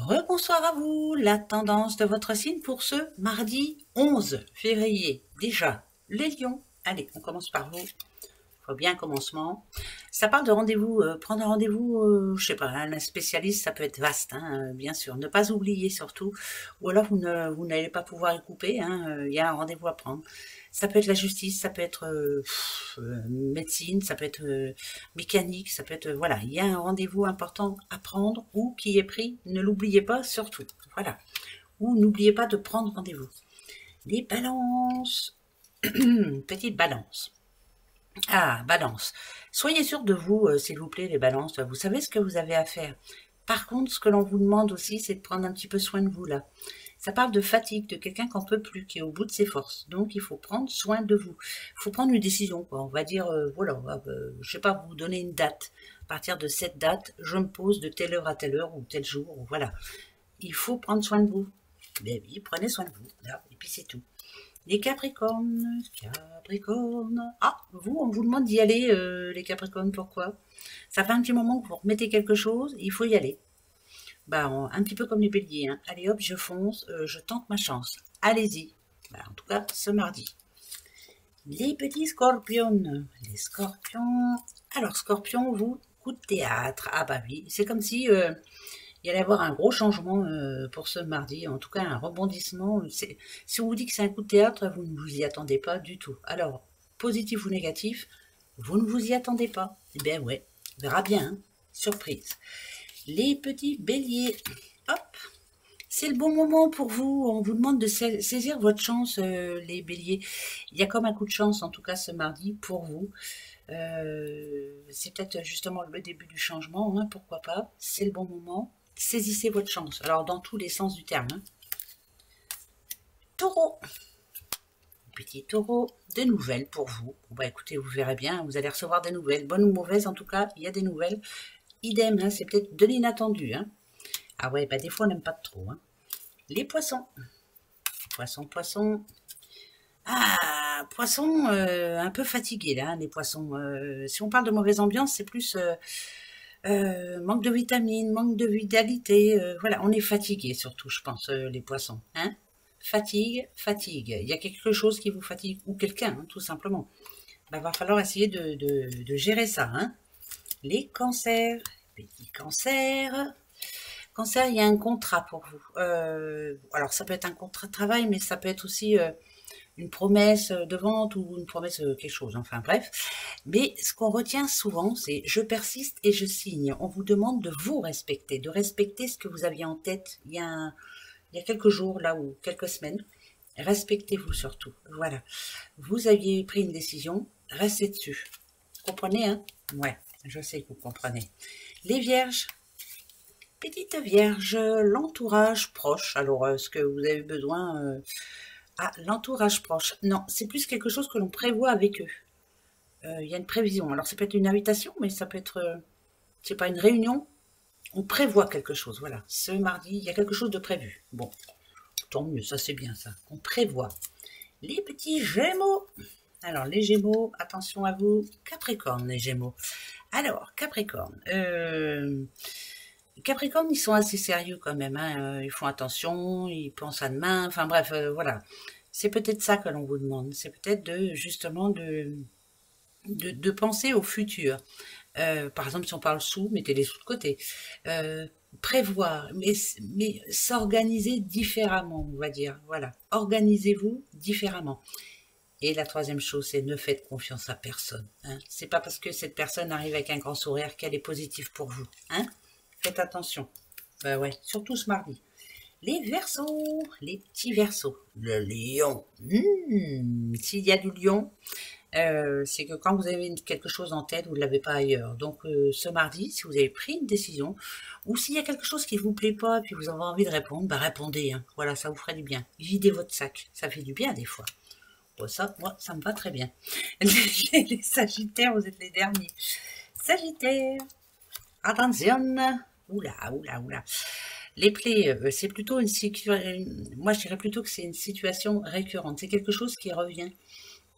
Rebonsoir à vous, la tendance de votre signe pour ce mardi 11 février. Déjà, les lions. Allez, on commence par vous. Faut bien un commencement. Ça parle de rendez-vous, prendre un rendez-vous, je sais pas, un spécialiste, ça peut être vaste, hein, bien sûr. Ne pas oublier surtout, ou alors vous n'allez pas pouvoir y couper, hein, il y a un rendez-vous à prendre. Ça peut être la justice, ça peut être médecine, ça peut être mécanique, ça peut être, voilà, il y a un rendez-vous important à prendre ou qui est pris, ne l'oubliez pas surtout, voilà. Ou n'oubliez pas de prendre rendez-vous. Les balances, petite balance. Ah, balance. Soyez sûr de vous, s'il vous plaît, les balances. Vous savez ce que vous avez à faire. Par contre, ce que l'on vous demande aussi, c'est de prendre un petit peu soin de vous, là. Ça parle de fatigue, de quelqu'un qui n'en peut plus, qui est au bout de ses forces. Donc, il faut prendre soin de vous. Il faut prendre une décision, quoi. On va dire, voilà, je sais pas, vous donner une date. À partir de cette date, je me pose de telle heure à telle heure, ou tel jour, ou voilà. Il faut prendre soin de vous. Ben oui, prenez soin de vous, là, et puis c'est tout. Les Capricornes, Capricornes. Ah, vous, on vous demande d'y aller, les Capricornes, pourquoi? Ça fait un petit moment que vous remettez quelque chose, il faut y aller. Bah, un petit peu comme les béliers, hein. Allez hop, je fonce, je tente ma chance. Allez-y. Bah, en tout cas, ce mardi. Les petits scorpions. Les scorpions. Alors, scorpion, vous, coup de théâtre. Ah bah oui, c'est comme si il y allait avoir un gros changement pour ce mardi, en tout cas un rebondissement. Si on vous dit que c'est un coup de théâtre, vous ne vous y attendez pas du tout. Alors, positif ou négatif, vous ne vous y attendez pas. Eh bien ouais, on verra bien, hein. Surprise. Les petits béliers, hop, c'est le bon moment pour vous. On vous demande de saisir votre chance, les béliers. Il y a comme un coup de chance, en tout cas ce mardi, pour vous. C'est peut-être justement le début du changement, hein, pourquoi pas. C'est le bon moment. Saisissez votre chance. Alors, dans tous les sens du terme. Hein. Taureau. Petit taureau, des nouvelles pour vous. Bon, bah écoutez, vous verrez bien, vous allez recevoir des nouvelles. Bonnes ou mauvaises, en tout cas, il y a des nouvelles. Idem, hein, c'est peut-être de l'inattendu. Hein. Ah ouais, bah des fois, on n'aime pas trop. Hein. Les poissons. Poissons, poissons. Ah, poissons, un peu fatigués, là, hein, les poissons. Si on parle de mauvaise ambiance, c'est plus... manque de vitamines, manque de vitalité, voilà, on est fatigué surtout, je pense, les poissons. Hein, fatigue, fatigue. Il y a quelque chose qui vous fatigue, ou quelqu'un, hein, tout simplement. Il va falloir essayer de gérer ça. Hein. Les cancers, petits cancers. Cancer, il y a un contrat pour vous. Alors, ça peut être un contrat de travail, mais ça peut être aussi... une promesse de vente ou une promesse quelque chose, enfin bref. Mais ce qu'on retient souvent, c'est je persiste et je signe. On vous demande de vous respecter, de respecter ce que vous aviez en tête il y a quelques jours là ou quelques semaines. Respectez-vous surtout. Voilà. Vous aviez pris une décision, restez dessus. Vous comprenez, hein? Ouais, je sais que vous comprenez. Les vierges. Petite vierge, l'entourage proche. Alors, est-ce que vous avez besoin... Ah, l'entourage proche. Non, c'est plus quelque chose que l'on prévoit avec eux. Il y a une prévision. Alors, ça peut être une invitation, mais ça peut être, c'est pas une réunion. On prévoit quelque chose, voilà. Ce mardi, il y a quelque chose de prévu. Bon, tant mieux, ça c'est bien ça. On prévoit. Les petits gémeaux. Alors, les gémeaux, attention à vous. Capricorne, les gémeaux. Alors, Capricorne. Capricorne, ils sont assez sérieux quand même. Hein. Ils font attention, ils pensent à demain. Enfin bref, voilà. C'est peut-être ça que l'on vous demande. C'est peut-être justement de penser au futur. Par exemple, si on parle sous, mettez les sous de côté. Prévoir, mais s'organiser différemment, on va dire. Voilà. Organisez-vous différemment. Et la troisième chose, c'est ne faites confiance à personne. Hein. C'est pas parce que cette personne arrive avec un grand sourire qu'elle est positive pour vous. Hein. Faites attention. Ben ouais, surtout ce mardi. Les Verseaux, les petits Verseaux. Le lion. S'il y a du lion, c'est que quand vous avez quelque chose en tête, vous ne l'avez pas ailleurs. Donc ce mardi, si vous avez pris une décision, ou s'il y a quelque chose qui ne vous plaît pas, et puis vous avez envie de répondre, bah répondez. Hein. Voilà, ça vous ferait du bien. Videz votre sac. Ça fait du bien des fois. Bon, ça, moi, ça me va très bien. Les Sagittaires, vous êtes les derniers. Sagittaire. Attention. Oula, oula, oula. Les plaies, c'est plutôt une situation... Moi, je dirais plutôt que c'est une situation récurrente. C'est quelque chose qui revient.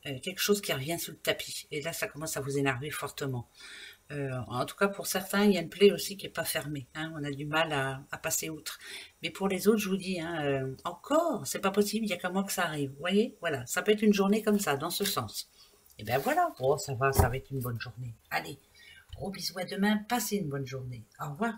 Quelque chose qui revient sous le tapis. Et là, ça commence à vous énerver fortement. En tout cas, pour certains, il y a une plaie aussi qui n'est pas fermée. Hein, on a du mal à passer outre. Mais pour les autres, je vous dis, hein, encore, c'est pas possible, il n'y a qu'à moi que ça arrive. Vous voyez, voilà, ça peut être une journée comme ça, dans ce sens. Et bien voilà, oh, ça va être une bonne journée. Allez, gros bisous à demain, passez une bonne journée. Au revoir.